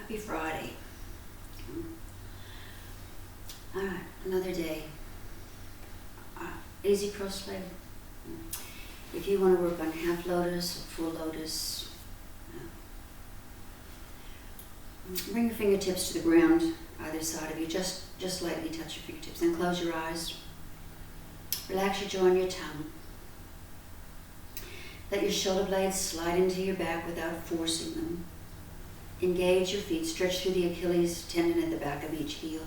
Happy Friday. Alright, another day. Easy cross leg. If you want to work on half lotus or full lotus, bring your fingertips to the ground either side of you. Just lightly touch your fingertips. Then close your eyes. Relax your jaw and your tongue. Let your shoulder blades slide into your back without forcing them. Engage your feet. Stretch through the Achilles tendon at the back of each heel.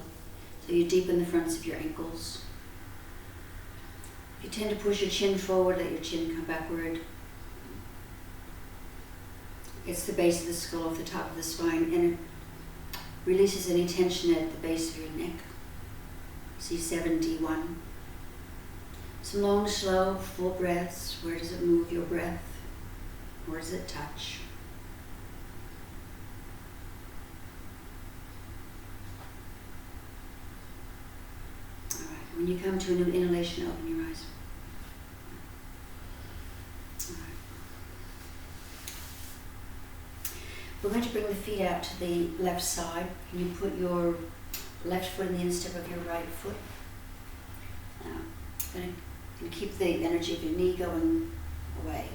So you deepen the fronts of your ankles. If you tend to push your chin forward, let your chin come backward. It's the base of the skull off the top of the spine, and it releases any tension at the base of your neck. C7, D1. Some long, slow, full breaths. Where does it move your breath? Where does it touch? All right. When you come to a new inhalation, open your eyes. All right. We're going to bring the feet out to the left side. Can you put your left foot in the instep of your right foot? Now, going to keep the energy of your knee going away.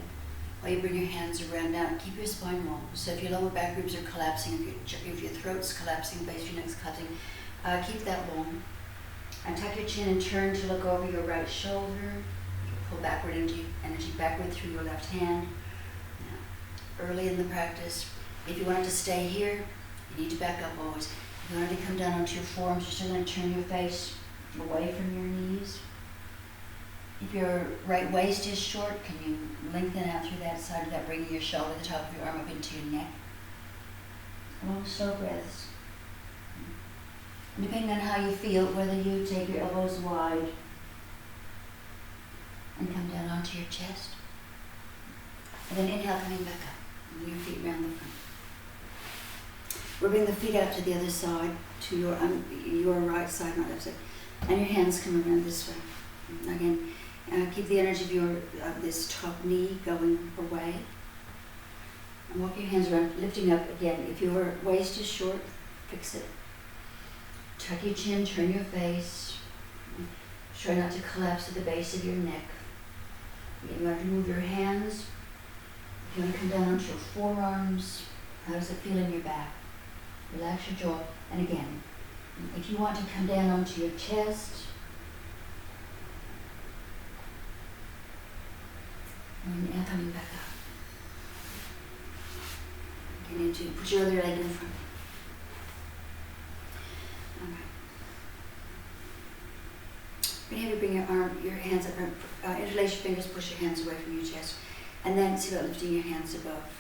While you bring your hands around now, keep your spine long. So if your lower back ribs are collapsing, if your throat's collapsing, the base of your neck's collapsing, keep that long. And tuck your chin and turn to look over your right shoulder. Pull backward energy backward through your left hand. Now, early in the practice, if you wanted to stay here, you need to back up always. If you wanted to come down onto your forearms, you're still going to turn your face away from your knees. If your right waist is short, can you lengthen out through that side of that, bringing your shoulder, the top of your arm up into your neck? Long, slow breaths. And depending on how you feel, whether you take your elbows wide and come down onto your chest. And then inhale, coming back up, and your feet around the front. We'll bring the feet out to the other side, to your right side, not left side. And your hands come around this way. Again, keep the energy of this top knee going away. And walk your hands around, lifting up again. If your waist is short, fix it. Tuck your chin, turn your face. Try not to collapse at the base of your neck. Again, you have to move your hands. If you want to come down onto your forearms, how does it feel in your back? Relax your jaw. And again, if you want to come down onto your chest, and now coming back up. Again, into put your other leg in front. All right. We're going to have you bring your hands up, interlace your fingers, push your hands away from your chest, and then see about lifting your hands above,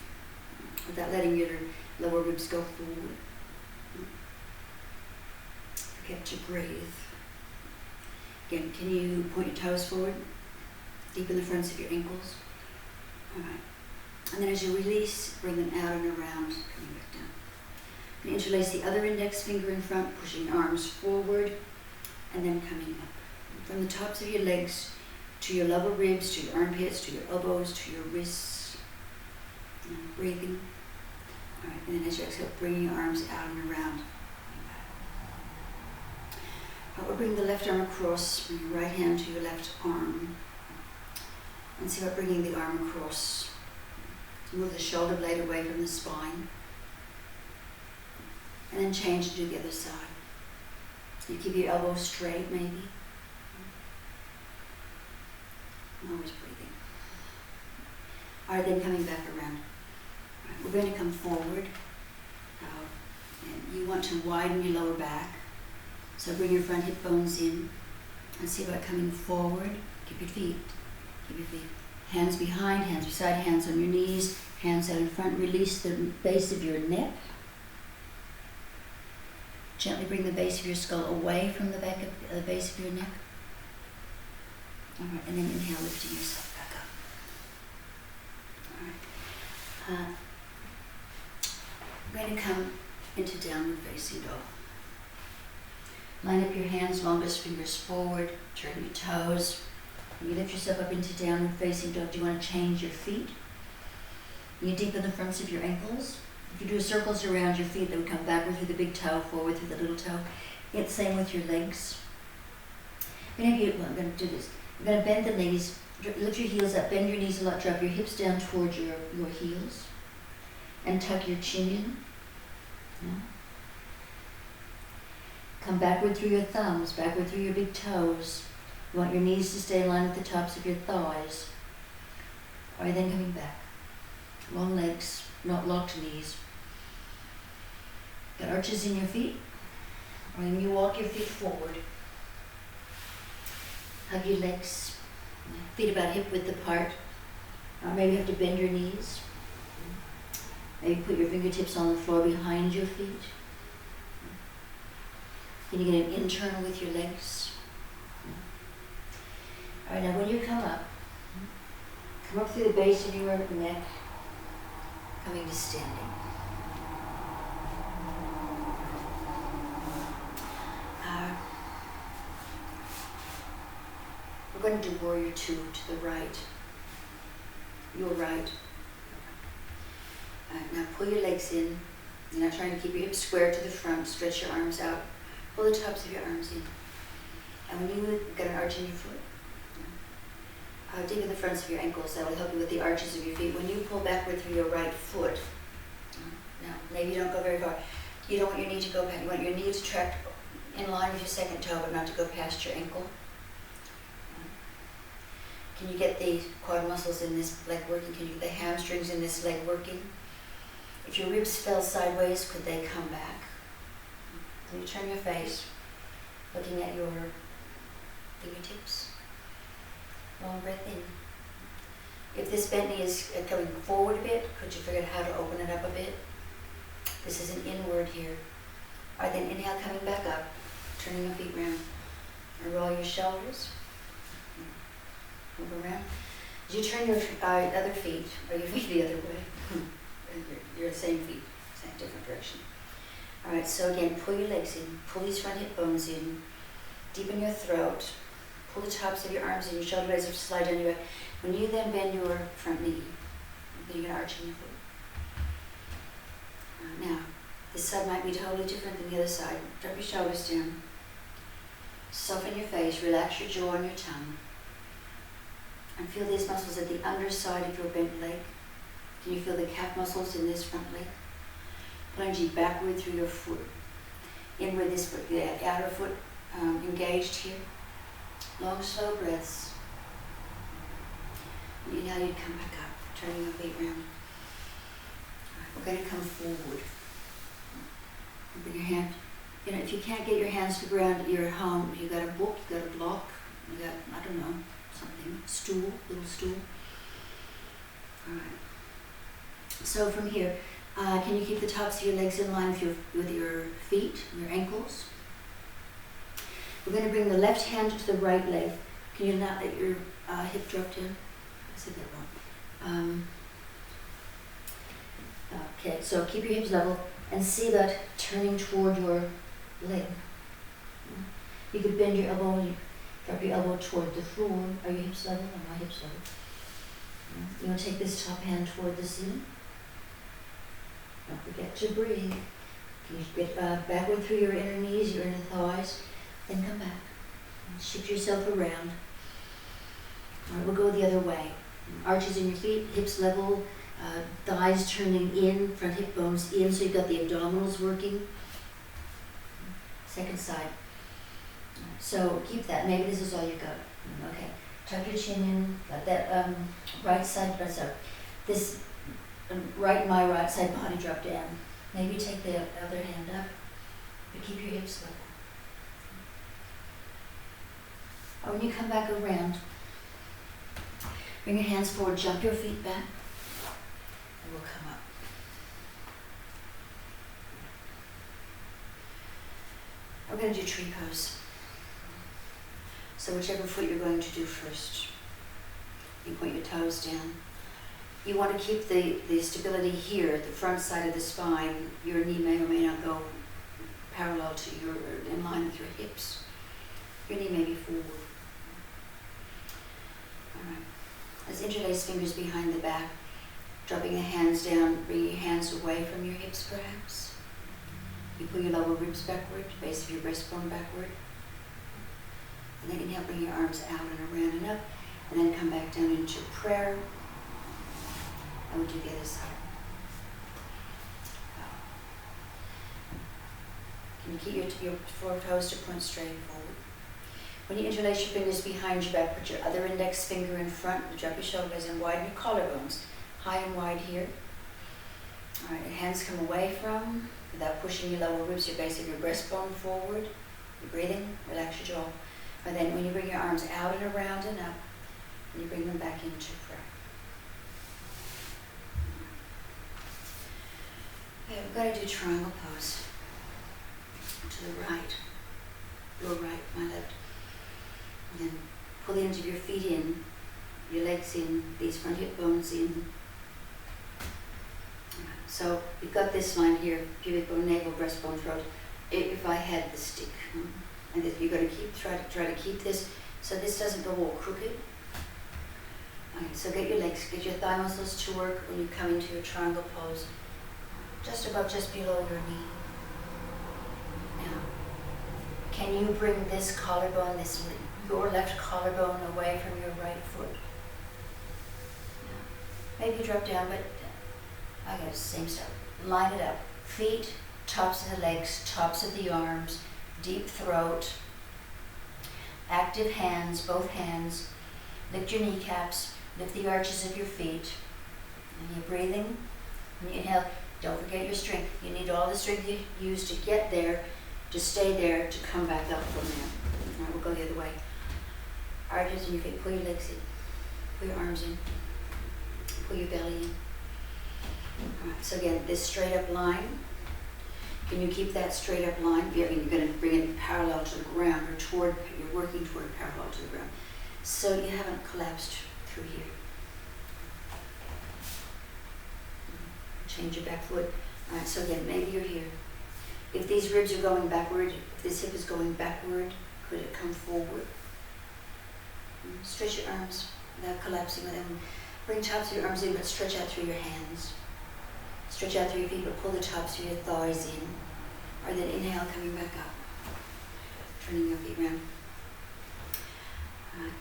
without letting your lower ribs go forward. Forget to breathe. Again, can you point your toes forward? Deepen the fronts of your ankles. All right. And then as you release, bring them out and around, coming back down. And interlace the other index finger in front, pushing arms forward, and then coming up. From the tops of your legs to your lower ribs, to your armpits, to your elbows, to your wrists. And breathing. All right. And then as you exhale, bring your arms out and around. We'll bring the left arm across, bring your right hand to your left arm. And see about bringing the arm across. To move the shoulder blade away from the spine. And then change to do the other side. You keep your elbows straight, maybe. And always breathing. All right, then coming back around. All right, we're going to come forward. And you want to widen your lower back. So bring your front hip bones in. And see about coming forward. Keep your feet. Keep your feet. Hands behind, hands beside, hands on your knees, hands out in front. Release the base of your neck. Gently bring the base of your skull away from the back of the base of your neck. All right, and then inhale, lifting yourself back up. All right. We're going to come into downward facing dog. Line up your hands, longest fingers forward, turn your toes. You lift yourself up into downward facing dog. Do you want to change your feet? You deepen the fronts of your ankles. If you do circles around your feet, they would come backward through the big toe, forward through the little toe. It's the same with your legs. I'm going to do this. I'm going to bend the knees, lift your heels up, bend your knees a lot, drop your hips down towards your heels, and tuck your chin in. Yeah. Come backward through your thumbs, backward through your big toes. You want your knees to stay in line with the tops of your thighs. All right, then coming back. Long legs, not locked knees. Got arches in your feet. Or then you walk your feet forward. Hug your legs. Feet about hip width apart. Maybe you have to bend your knees. Maybe put your fingertips on the floor behind your feet. Can you get an internal with your legs? All right, now when you come up through the base of your neck, coming to standing. We're going to do warrior two to the right. Your right. Now pull your legs in. You're not trying to keep your hips square to the front. Stretch your arms out. Pull the tops of your arms in. And when you've got an arch in your foot, dig at the fronts of your ankles. That will help you with the arches of your feet. When you pull backward through your right foot, now maybe you don't go very far. You don't want your knee to go past. You want your knee to track in line with your second toe, but not to go past your ankle. Can you get the quad muscles in this leg working? Can you get the hamstrings in this leg working? If your ribs fell sideways, could they come back? Can you turn your face, looking at your fingertips? Long breath in. If this bent knee is coming forward a bit, could you figure out how to open it up a bit? This is an inward here. All right, then inhale, coming back up, turning your feet around. And roll your shoulders. Move around. As you turn your other feet, or your feet the other way, your same feet, same different direction. All right, so again, pull your legs in, pull these front hip bones in, deepen your throat, pull the tops of your arms in, your shoulder blades slide down your back. When you then bend your front knee, then you're going to arch in your foot. Now, this side might be totally different than the other side. Drop your shoulders down, soften your face, relax your jaw and your tongue, and feel these muscles at the underside of your bent leg. Can you feel the calf muscles in this front leg? Plunging backward through your foot. Inward this foot, the outer foot engaged here. Long, slow breaths. And now you come back up, turning your feet around. We're going to come forward. Bring your hand. If you can't get your hands to the ground, you're at home. You got a book, you got a block, you got, I don't know, something, stool, little stool. All right. So from here, can you keep the tops of your legs in line with your feet, your ankles? We're going to bring the left hand to the right leg. Can you not let your hip drop down? I said that wrong. Okay, so keep your hips level and see that turning toward your leg. You could bend your elbow, drop your elbow toward the floor. Are your hips level? Are my hips level? You want to take this top hand toward the ceiling. Don't forget to breathe. Can you get backward through your inner knees, your inner thighs, then come back. Shift yourself around. All right, we'll go the other way. Arches in your feet, hips level, thighs turning in, front hip bones in, so you've got the abdominals working. Second side. So keep that. Maybe this is all you got. Okay. Tuck your chin in. Got that right side press up. This my right side body drop down. Maybe take the other hand up, but keep your hips level. Or when you come back around, bring your hands forward, jump your feet back, and we'll come up. We're going to do tree pose. So whichever foot you're going to do first, you point your toes down. You want to keep the stability here, the front side of the spine. Your knee may or may not go parallel to in line with your hips. Your knee may be forward. All right. Let's interlace fingers behind the back. Dropping the hands down, bring your hands away from your hips perhaps. You pull your lower ribs backward, base of your breastbone backward. And then inhale, bring your arms out and around and up. And then come back down into prayer. And we'll do the other side. Can you keep your four toes to point straight forward? When you interlace your fingers behind your back, put your other index finger in front, drop your shoulders and widen your collarbones. High and wide here. All right, your hands come away from, without pushing your lower ribs, your base of your breastbone forward. You're breathing, relax your jaw. And then when you bring your arms out and around and up, and you bring them back into prayer. Okay, we've got to do triangle pose. To the right, your right, my left. And then pull the ends of your feet in, your legs in, these front hip bones in. So you've got this line here, pubic bone, navel, breastbone, throat. If I had the stick, and that you're going to try to keep this so this doesn't go all crooked. Okay, so get your legs, get your thigh muscles to work when you come into your triangle pose, just below your knee. Now, can you bring this collarbone, your left collarbone away from your right foot? Now, maybe drop down, but I got the same stuff. Line it up. Feet, tops of the legs, tops of the arms, deep throat, active hands, both hands. Lift your kneecaps, lift the arches of your feet. And you're breathing. When you inhale, don't forget your strength. You need all the strength you use to get there, to stay there, to come back up from there. All right, we'll go the other way. Arches in your feet, pull your legs in, pull your arms in, pull your belly in. All right, so again, this straight up line, can you keep that straight up line? You're going to bring it parallel to the ground, or you're working toward parallel to the ground. So you haven't collapsed through here. Change your back foot. All right, so again, maybe you're here. If these ribs are going backward, if this hip is going backward, could it come forward? Stretch your arms without collapsing with them. Bring tops of your arms in, but stretch out through your hands. Stretch out through your feet, but pull the tops of your thighs in. Or then inhale, coming back up. Turning your feet around.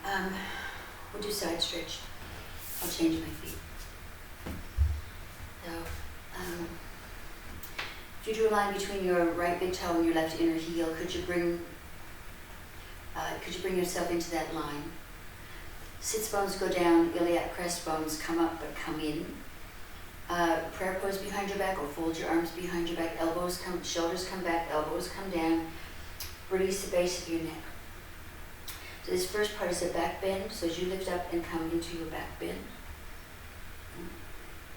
All right, we'll do side stretch. I'll change my feet. So, if you drew a line between your right big toe and your left inner heel, could you bring yourself into that line? Sits bones go down, iliac crest bones come up but come in. Prayer pose behind your back, or fold your arms behind your back. Shoulders come back, elbows come down. Release the base of your neck. So this first part is a back bend. So as you lift up and come into your back bend.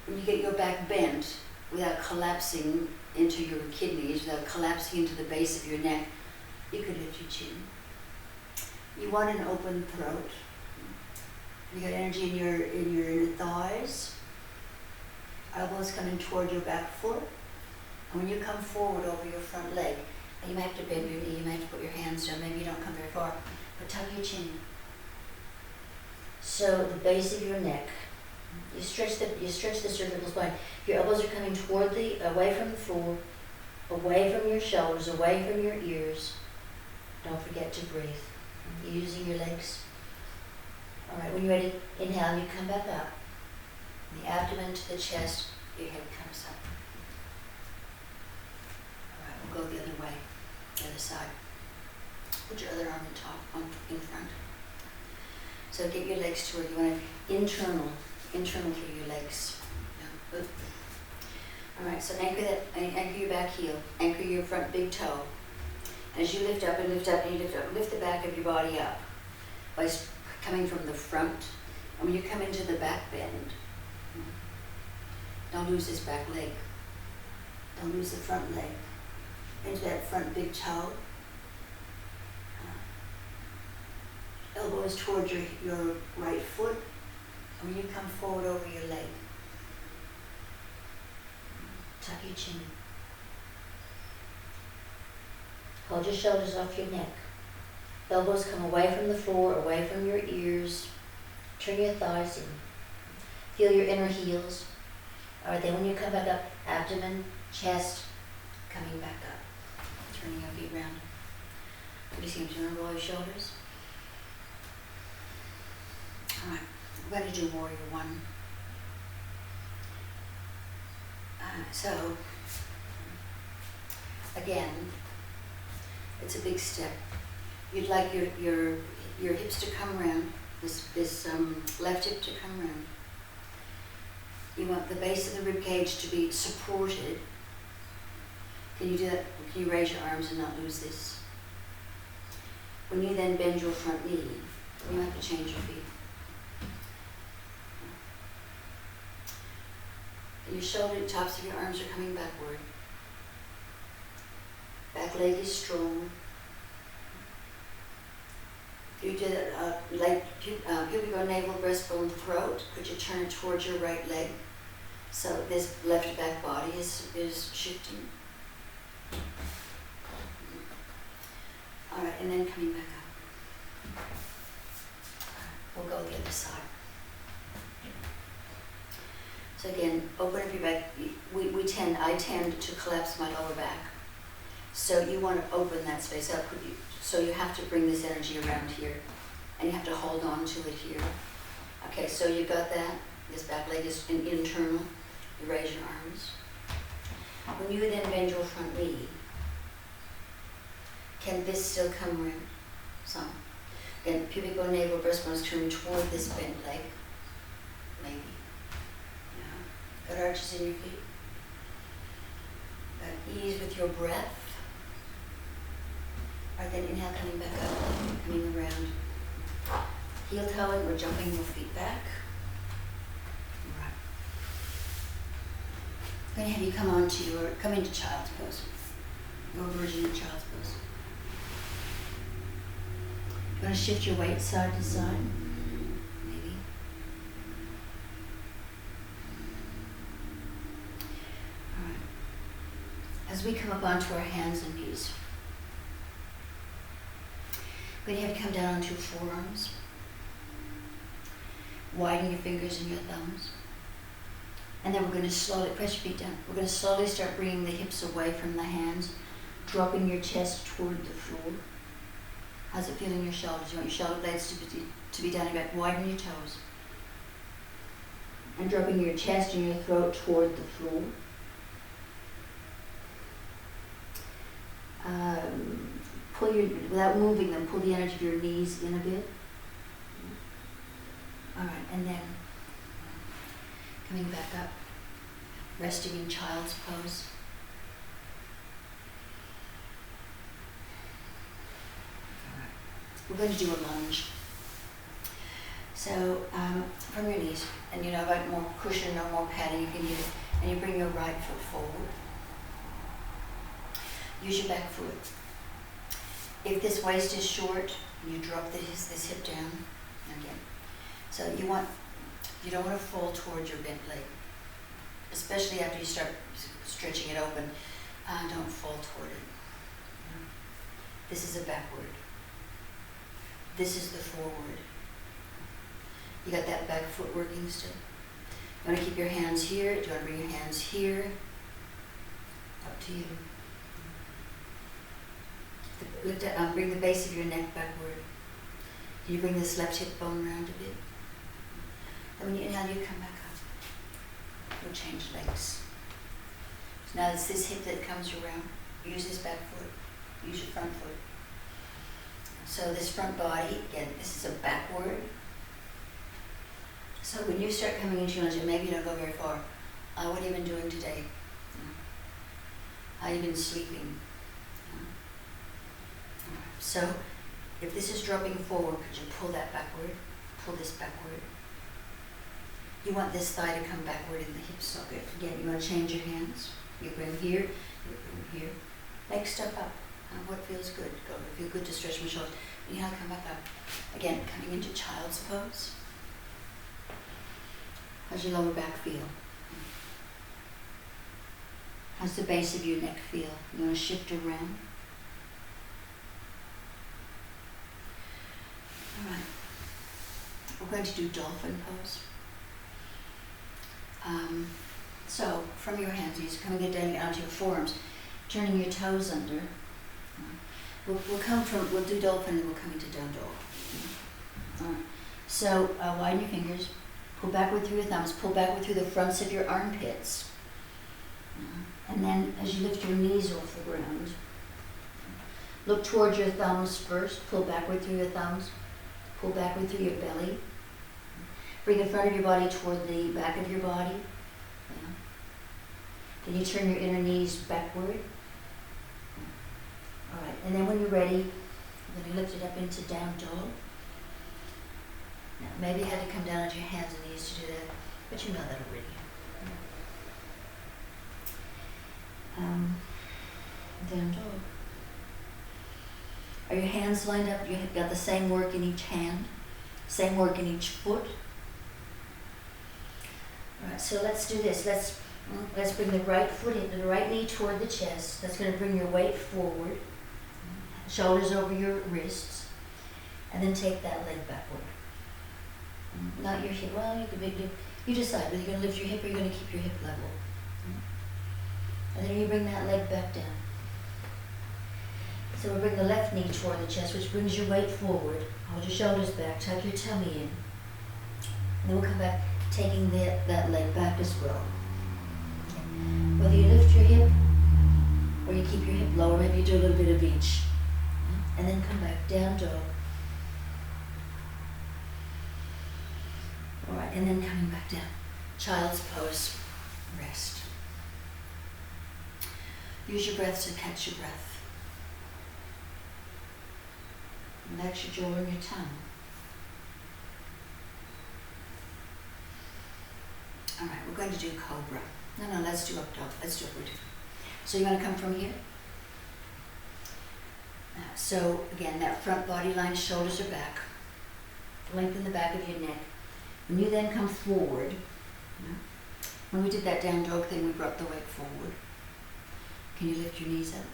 When you get your back bent, without collapsing into your kidneys, without collapsing into the base of your neck, you could lift your chin. You want an open throat. You got energy in your inner thighs. Elbows coming toward your back foot. And when you come forward over your front leg, and you might have to bend your knee, you might have to put your hands down, maybe you don't come very far, but tuck your chin. So the base of your neck, you stretch the cervical spine. Your elbows are coming away from the floor, away from your shoulders, away from your ears. Don't forget to breathe. You're using your legs. All right, when you're ready, inhale, you come back up. The abdomen to the chest, your head comes up. All right, we'll go the other way, the other side. Put your other arm in front. So get your legs toward you. Want to internal through your legs. Yeah. All right, so anchor your back heel, anchor your front big toe. As you lift up and lift up and you lift up, lift the back of your body up by coming from the front. And when you come into the back bend, don't lose this back leg. Don't lose the front leg. Into that front big toe. Elbows toward your right foot. And when you come forward over your leg, tuck your chin. Hold your shoulders off your neck. Elbows come away from the floor, away from your ears. Turn your thighs in. Feel your inner heels. Alright, then when you come back up, abdomen, chest, coming back up. Turning your feet around. Releasing to roll your shoulders. Alright, we're going to do warrior one. So, again, it's a big step. You'd like your hips to come around, this left hip to come around. You want the base of the rib cage to be supported. Can you do that? Can you raise your arms and not lose this? When you then bend your front knee, you have to change your feet. Your shoulder, tops of your arms are coming backward. Back leg is strong. If you did like pubic navel, breastbone, throat, could you turn it towards your right leg? So this left back body is shifting. All right, and then coming back up. We'll go the other side. So again, open up your back. I tend to collapse my lower back. So you want to open that space up. So you have to bring this energy around here. And you have to hold on to it here. Okay, so you got that. This back leg is internal. You raise your arms. When you then bend your front knee, can this still come around? Some. Again, pubic bone, navel, breastbone is turned toward this bent leg. Maybe. Got arches in your feet. Got ease with your breath. Alright, then inhale, coming back up, coming around. Heel toeing or jumping your feet back. Alright. I'm going to have you come into child's pose. Your version of child's pose. You want to shift your weight side to side. As we come up onto our hands and knees, we're going to have you come down onto your forearms. Widen your fingers and your thumbs. And then we're going to slowly, press your feet down. We're going to slowly start bringing the hips away from the hands, dropping your chest toward the floor. How's it feel in your shoulders? You want your shoulder blades to be down your back. Widen your toes. And dropping your chest and your throat toward the floor. Without moving them, pull the energy of your knees in a bit. All right, and then coming back up, resting in child's pose. All right, we're going to do a lunge. So from your knees, and about more cushion or more padding if you need it, and you bring your right foot forward. Use your back foot. If this waist is short, you drop this hip down again. So you don't want to fall towards your bent leg, especially after you start stretching it open. Don't fall toward it. This is a backward. This is the forward. You got that back foot working still. You want to keep your hands here. Do you want to bring your hands here? Up to you. Bring the base of your neck backward. Can you bring this left hip bone round a bit? And when you inhale, you come back up. You'll change legs. So now it's this hip that comes around. Use this back foot. Use your front foot. So this front body, again, this is a backward. So when you start coming into your lunge, maybe you don't go very far. What have you been doing today? How have you been sleeping? So, if this is dropping forward, could you pull that backward? Pull this backward. You want this thigh to come backward in the hip socket. Again, you want to change your hands. You bring here, you bring here. Legs step up. What feels good? Go. It feels good to stretch my shoulders. Inhale, come back up. Again, coming into child's pose. How's your lower back feel? How's the base of your neck feel? You want to shift around? All right. We're going to do dolphin pose. So from your hands, you're coming it down onto your forearms, turning your toes under. We'll do dolphin and we'll come into down dog. Alright. So widen your fingers, pull backward through your thumbs, pull backward through the fronts of your armpits. And then as you lift your knees off the ground, look towards your thumbs first, pull backward through your thumbs, pull backward through your belly. Bring the front of your body toward the back of your body. Yeah. Then you turn your inner knees backward. All right, and then when you're ready, then you lift it up into down dog. Now, maybe you had to come down onto your hands and knees to do that, but you know that already. Down dog. Are your hands lined up? You've got the same work in each hand, same work in each foot. All right, so let's do this. Let's bring the right foot in, the right knee toward the chest. That's going to bring your weight forward, shoulders over your wrists, and then take that leg backward. Not your hip. Well, you decide whether you're going to lift your hip or you're going to keep your hip level. And then you bring that leg back down. So we'll bring the left knee toward the chest, which brings your weight forward. Hold your shoulders back, tuck your tummy in. And then we'll come back, taking that leg back as well. Okay. Whether you lift your hip or you keep your hip lower, maybe you do a little bit of each. And then come back, down dog. All right, and then coming back down. Child's pose, rest. Use your breath to catch your breath. Relax your jaw and your tongue. All right, we're going to do cobra. No, let's do up dog. Let's do upward. So you want to come from here? So again, that front body line, shoulders are back. Lengthen the back of your neck. When you then come forward, when we did that down dog thing, we brought the weight forward. Can you lift your knees up?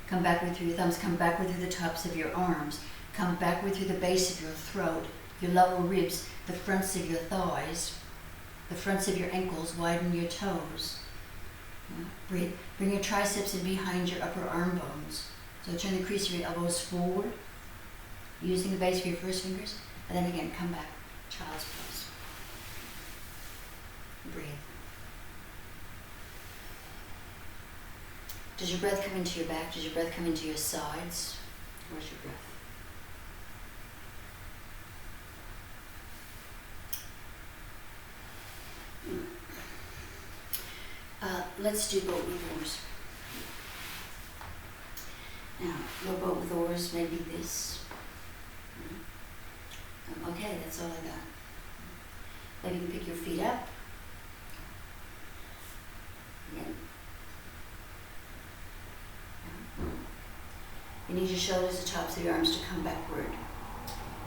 Come backward through your thumbs, come backward through the tops of your arms, come backward through the base of your throat, your lower ribs, the fronts of your thighs, the fronts of your ankles, widen your toes. Breathe. Bring your triceps in behind your upper arm bones. So turn the crease of your elbows forward, using the base of your first fingers, and then again, come back, child's pose. Breathe. Does your breath come into your back? Does your breath come into your sides? Where's your breath? Let's do boat with oars. Now, your boat with oars may be this. Okay, that's all I got. Maybe you can pick your feet up. Again. You need your shoulders, the tops of your arms to come backward.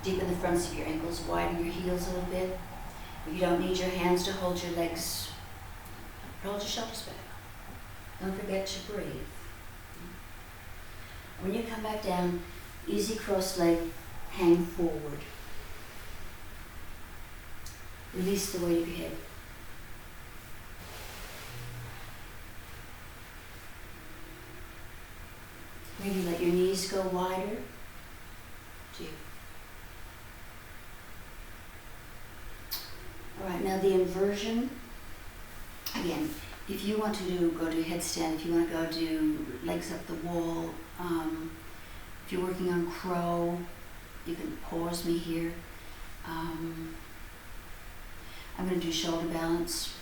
Deepen the fronts of your ankles, widen your heels a little bit. You don't need your hands to hold your legs. Hold your shoulders back. Don't forget to breathe. When you come back down, easy cross leg, hang forward. Release the weight of your head. Maybe let your knees go wider. Two. All right, now the inversion. Again, if you want to go to headstand, if you want to go do legs up the wall, if you're working on crow, you can pause me here. I'm going to do shoulder balance.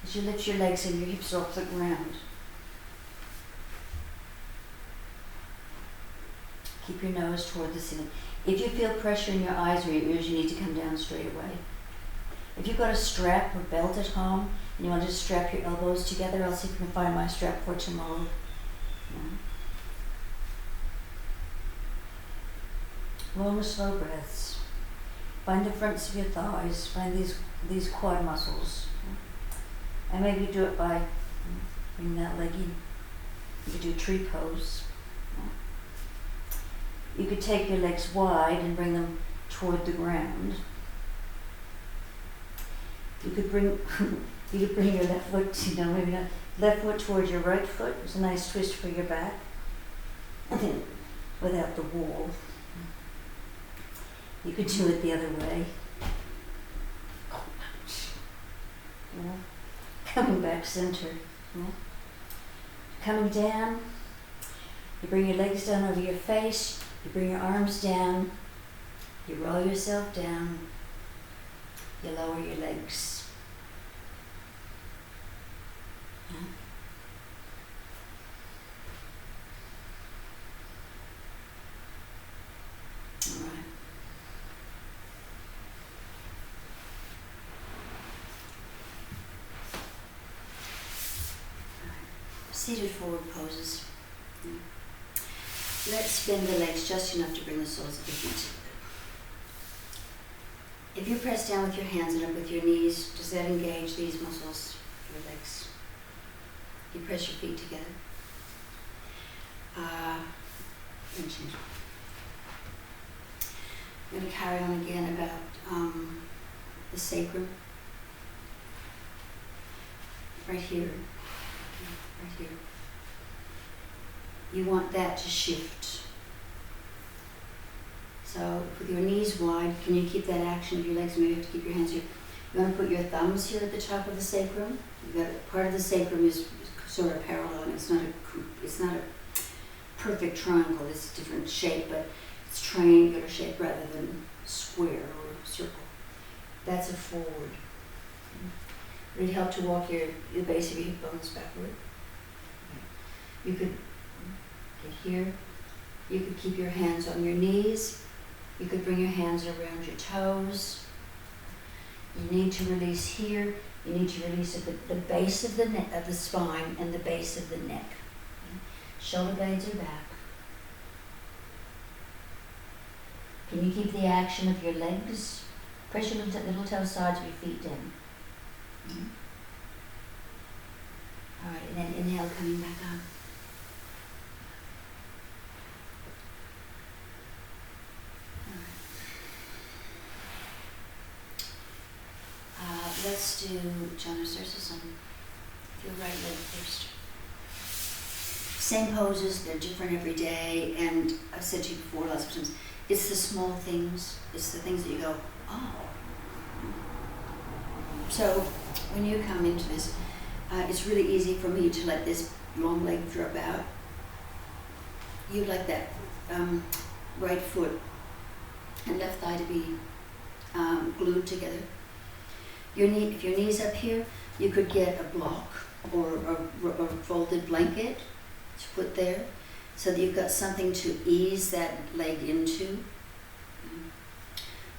As you lift your legs and your hips off the ground, keep your nose toward the ceiling. If you feel pressure in your eyes or your ears, you need to come down straight away. If you've got a strap or belt at home and you want to just strap your elbows together, I'll see if I can find my strap for tomorrow. Long, slow breaths. Find the fronts of your thighs. Find these quad muscles. And maybe do it by bringing that leg in. You could do tree pose. You could take your legs wide and bring them toward the ground. You could bring your left foot, maybe not, left foot towards your right foot. It's a nice twist for your back. And then without the wall. You could do it the other way. Yeah. Coming back center. Yeah. Coming down, you bring your legs down over your face, you bring your arms down, you roll yourself down, you lower your legs. Yeah. All right. Seated forward poses. Let's bend the legs just enough to bring the soles of the feet together. If you press down with your hands and up with your knees, does that engage these muscles, your legs? You press your feet together. I'm going to carry on again about the sacrum. Right here. Right here. You want that to shift. So with your knees wide, can you keep that action of your legs? Maybe you have to keep your hands here. You want to put your thumbs here at the top of the sacrum. You've got part of the sacrum is sort of parallel, and it's not a perfect triangle. It's a different shape, but it's triangular shape rather than square or circle. That's a forward. Would it help to walk the base of your hip bones backward? You could get here. You could keep your hands on your knees. You could bring your hands around your toes. You need to release here. You need to release at the base of the spine and the base of the neck. Okay. Shoulder blades are back. Can you keep the action of your legs? Press your little toe sides of your feet down. Mm-hmm. All right, and then inhale, coming back up. Let's do Janu Sirsasana. Your right leg first. Same poses, they're different every day, and I've said to you before lots of times, it's the small things, it's the things that you go, oh. So when you come into this, it's really easy for me to let this long leg drop out. You'd like that right foot and left thigh to be glued together. If your knee's up here, you could get a block or a folded blanket to put there so that you've got something to ease that leg into.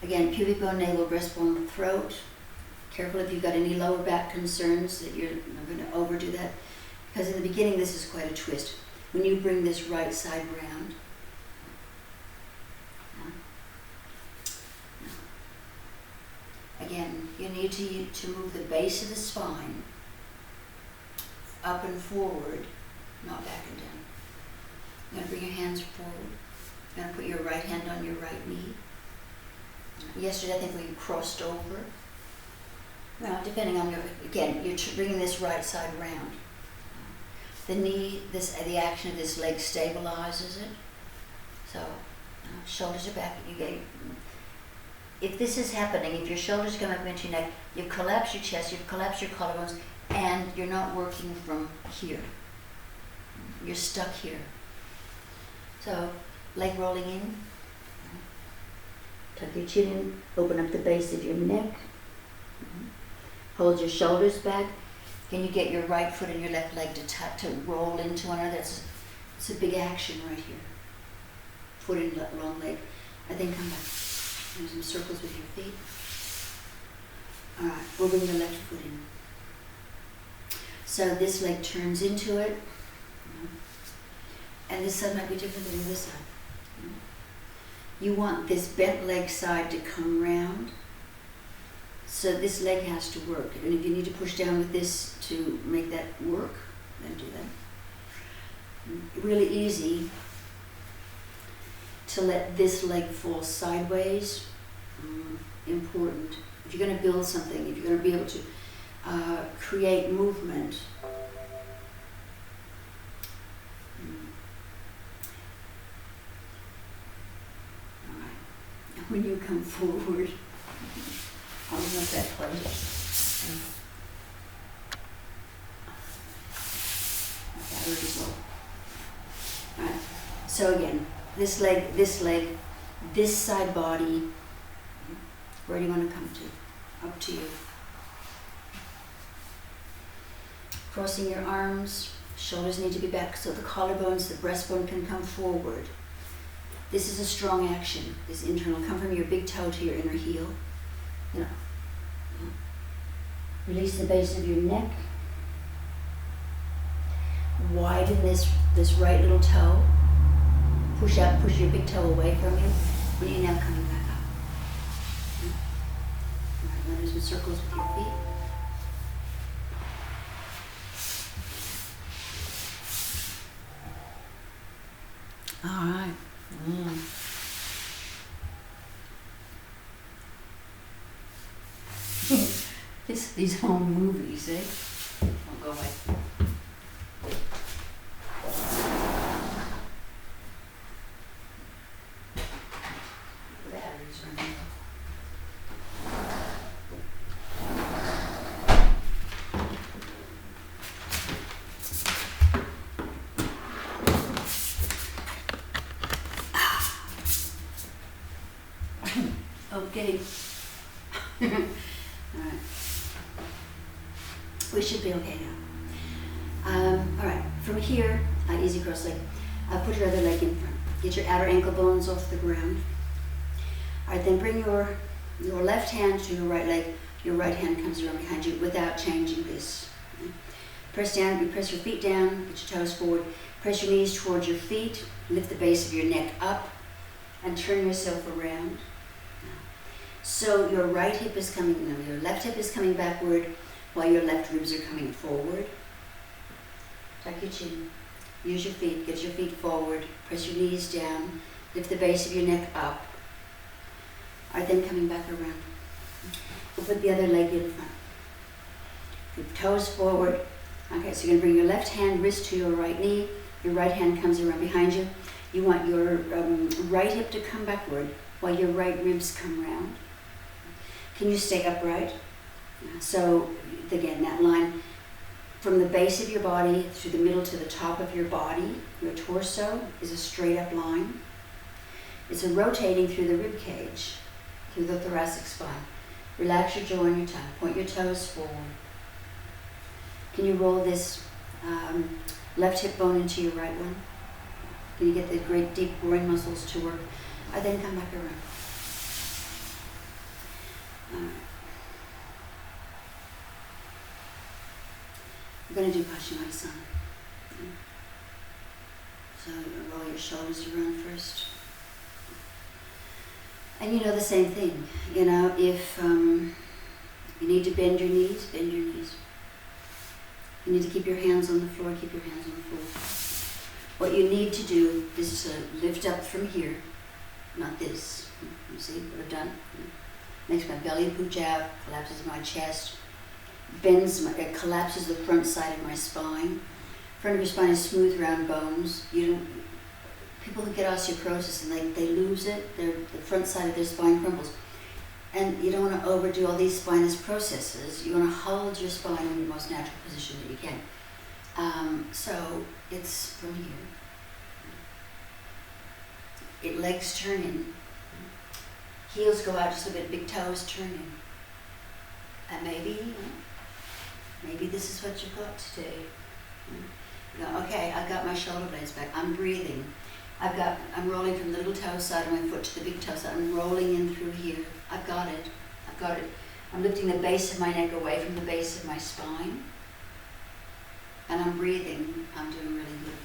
Again, pubic bone, navel, breastbone, throat. Careful if you've got any lower back concerns that you're not going to overdo that, because in the beginning this is quite a twist. When you bring this right side round, again, you need to move the base of the spine up and forward, not back and down. You're going to bring your hands forward. You're going to put your right hand on your right knee. Yesterday I think we crossed over. Well, depending on again, you're bringing this right side round. The knee, the action of this leg stabilizes it. So, shoulders are back. If this is happening, if your shoulders come up into your neck, you've collapsed your chest, you've collapsed your collarbones, and you're not working from here. You're stuck here. So, leg rolling in. Tuck your chin in, open up the base of your neck. Hold your shoulders back. Can you get your right foot and your left leg to roll into one another? It's a big action right here. Foot in long leg. And then come back. Do some circles with your feet. All right, we'll bring the left foot in. So this leg turns into it. And this side might be different than this side. You want this bent leg side to come round. So this leg has to work. And if you need to push down with this to make that work, then do that. Really easy So let this leg fall sideways. Important. If you're going to build something, if you're going to be able to create movement, all right. Now when you come forward, I'll let that close. All right. So again, this leg, this side body. Where do you want to come to? Up to you. Crossing your arms, shoulders need to be back so the collarbones, the breastbone can come forward. This is a strong action, this internal. Come from your big toe to your inner heel. You know. Release the base of your neck. Widen this right little toe. Push up, push your big toe away from you. When you're now coming back up. All right, do some circles with your feet. All right. These home movies, eh? I'll go away. Batteries running low. Okay. All right. We should be okay now. All right. From here, easy cross leg. Put your other leg in front. Get your outer ankle bones off the ground. All right. Then bring your left hand to your right leg. Your right hand comes around behind you without changing this. Okay. Press down. You press your feet down. Get your toes forward. Press your knees towards your feet. Lift the base of your neck up, and turn yourself around. So your right hip is coming, no, your left hip is coming backward while your left ribs are coming forward. Tuck your chin, use your feet, get your feet forward, press your knees down, lift the base of your neck up. All right, then coming back around. We'll put the other leg in front. Your toes forward. Okay, so you're gonna bring your left hand wrist to your right knee, your right hand comes around behind you. You want your right hip to come backward while your right ribs come round. Can you stay upright? So again, that line from the base of your body through the middle to the top of your body, your torso is a straight up line. It's a rotating through the rib cage, through the thoracic spine. Relax your jaw and your tongue. Point your toes forward. Can you roll this left hip bone into your right one? Can you get the great deep groin muscles to work? And then come back around. We're going to do Paschimottanasana. So you roll your shoulders around first. And you know the same thing. You know, if you need to bend your knees, bend your knees. You need to keep your hands on the floor, keep your hands on the floor. What you need to do is to lift up from here, not this. You see what I've done? Makes my belly pooch out, collapses my chest, it collapses the front side of my spine. Front of your spine is smooth, round bones. People who get osteoporosis and they lose it, the front side of their spine crumbles. And you don't want to overdo all these spinous processes. You want to hold your spine in the most natural position that you can. So it's from here. Legs turning. Heels go out just a bit, big toes turning. And maybe this is what you've got today. You go, okay, I've got my shoulder blades back. I'm breathing. I'm rolling from the little toe side of my foot to the big toe side. I'm rolling in through here. I've got it. I'm lifting the base of my neck away from the base of my spine. And I'm breathing. I'm doing really good.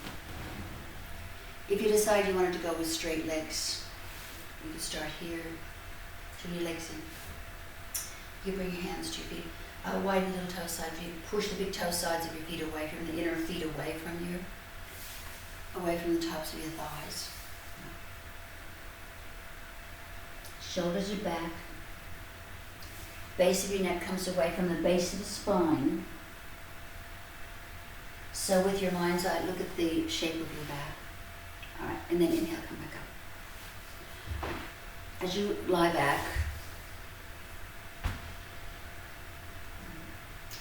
If you decide you wanted to go with straight legs, you can start here. Turn your legs in. You bring your hands to your feet. Widen the little toe side feet. Push the big toe sides of your feet away from the inner feet away from you. Away from the tops of your thighs. Shoulders are back. Base of your neck comes away from the base of the spine. So with your mind's eye, look at the shape of your back. All right, and then inhale, come back up. As you lie back,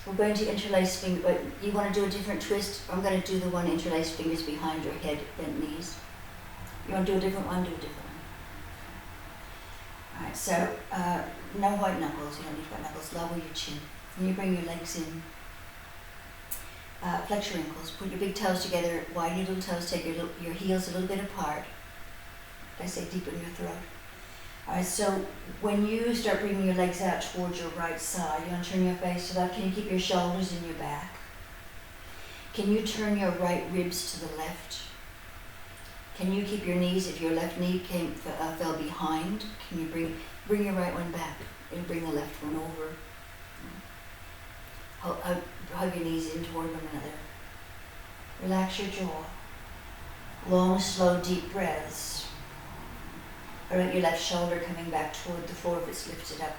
we're going to interlace fingers. But you want to do a different twist? I'm going to do the one interlace fingers behind your head, bent knees. You want to do a different one? Do a different one. All right, so no white knuckles. You don't need white knuckles. Lower your chin. And you bring your legs in. Flex your ankles. Put your big toes together. Widen your little toes. Take your heels a little bit apart. I say deepen your throat. All right, so when you start bringing your legs out towards your right side, you want to turn your face to that. Can you keep your shoulders in your back? Can you turn your right ribs to the left? Can you keep your knees, if your left knee fell behind, can you bring your right one back and bring the left one over? Hug your knees in toward one another. Relax your jaw. Long, slow, deep breaths. Around your left shoulder coming back toward the floor if it's lifted up.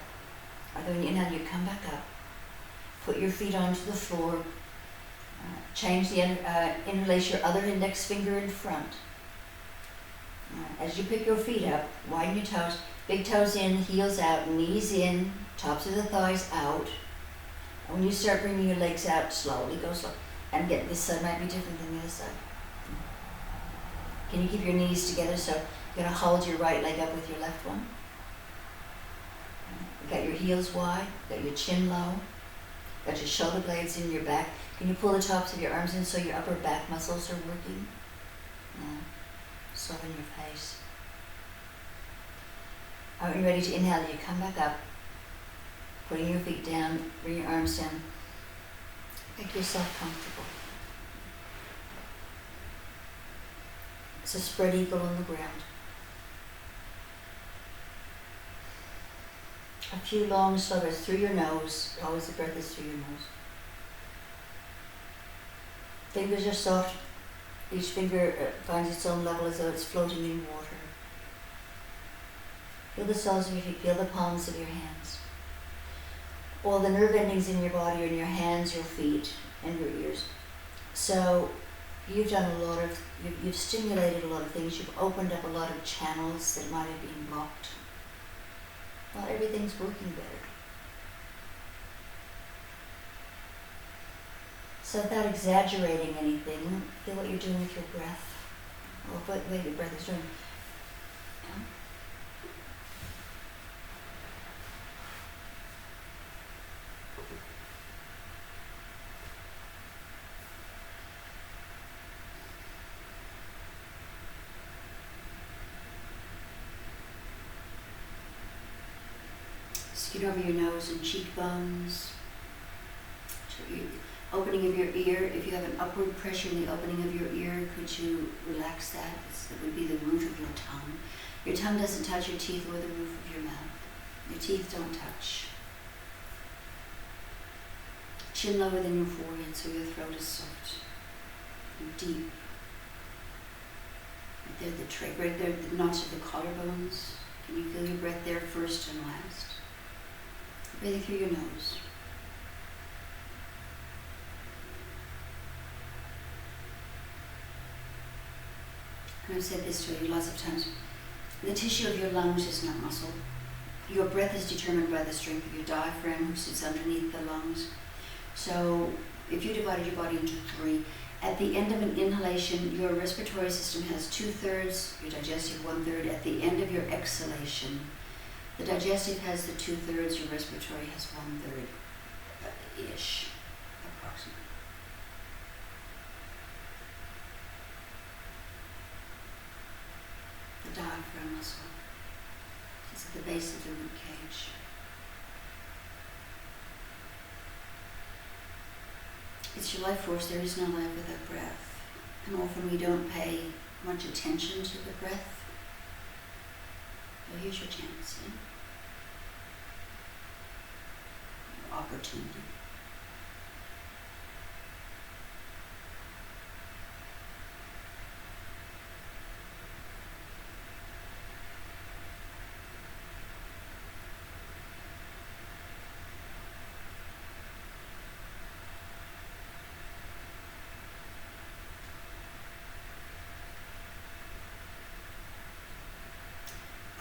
When you inhale, you come back up. Put your feet onto the floor. Change the interlace your other index finger in front. As you pick your feet up, widen your toes. Big toes in, heels out, knees in, tops of the thighs out. And when you start bringing your legs out, slowly go slow. And again, this side might be different than the other side. Can you keep your knees together? So you're going to hold your right leg up with your left one. You got your heels wide, got your chin low, got your shoulder blades in your back. Can you pull the tops of your arms in so your upper back muscles are working? Soften your face. Are you ready to inhale? You come back up, putting your feet down, bring your arms down. Make yourself comfortable. It's a spread eagle on the ground. A few long, slow breaths through your nose. Always the breath is through your nose. Fingers are soft. Each finger finds its own level as though it's floating in water. Feel the soles of your feet. Feel the palms of your hands. All the nerve endings in your body are in your hands, your feet, and your ears. So you've done you've stimulated a lot of things. You've opened up a lot of channels that might have been blocked. Not everything's working better. So without exaggerating anything, feel what you're doing with your breath, or what your breath is doing. Yeah. Skin over your nose and cheekbones. Opening of your ear, if you have an upward pressure in the opening of your ear, could you relax that? It would be the root of your tongue. Your tongue doesn't touch your teeth or the roof of your mouth. Your teeth don't touch. Chin lower than your forehead so your throat is soft and deep. Right there, the knots of the collarbones. Can you feel your breath there first and last? Breathing through your nose. I've said this to you lots of times. The tissue of your lungs is not muscle. Your breath is determined by the strength of your diaphragm, which sits underneath the lungs. So if you divided your body into three, at the end of an inhalation, your respiratory system has 2/3, your digestive 1/3. At the end of your exhalation, the digestive has the 2/3, your respiratory has 1/3, ish, approximately. The diaphragm muscle is at the base of the rib cage. It's your life force. There is no life without breath. And often we don't pay much attention to the breath. Well, here's your chance, your opportunity.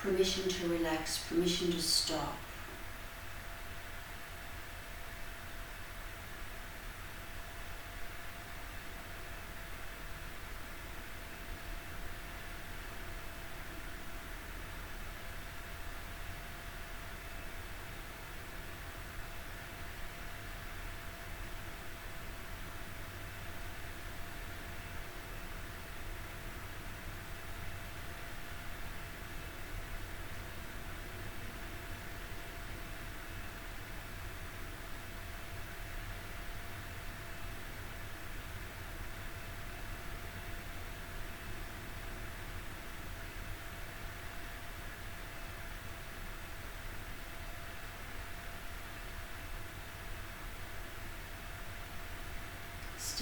permission to relax, permission to stop.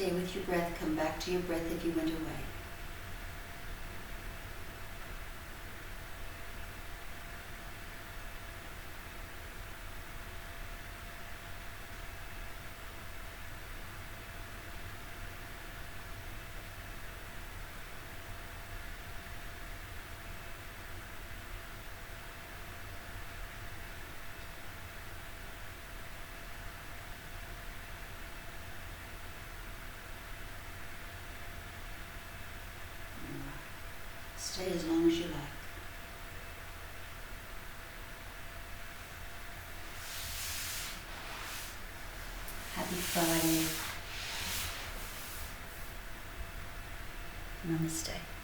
Stay with your breath. Come back to your breath if you went away. Stay as long as you like. Happy Friday. Namaste.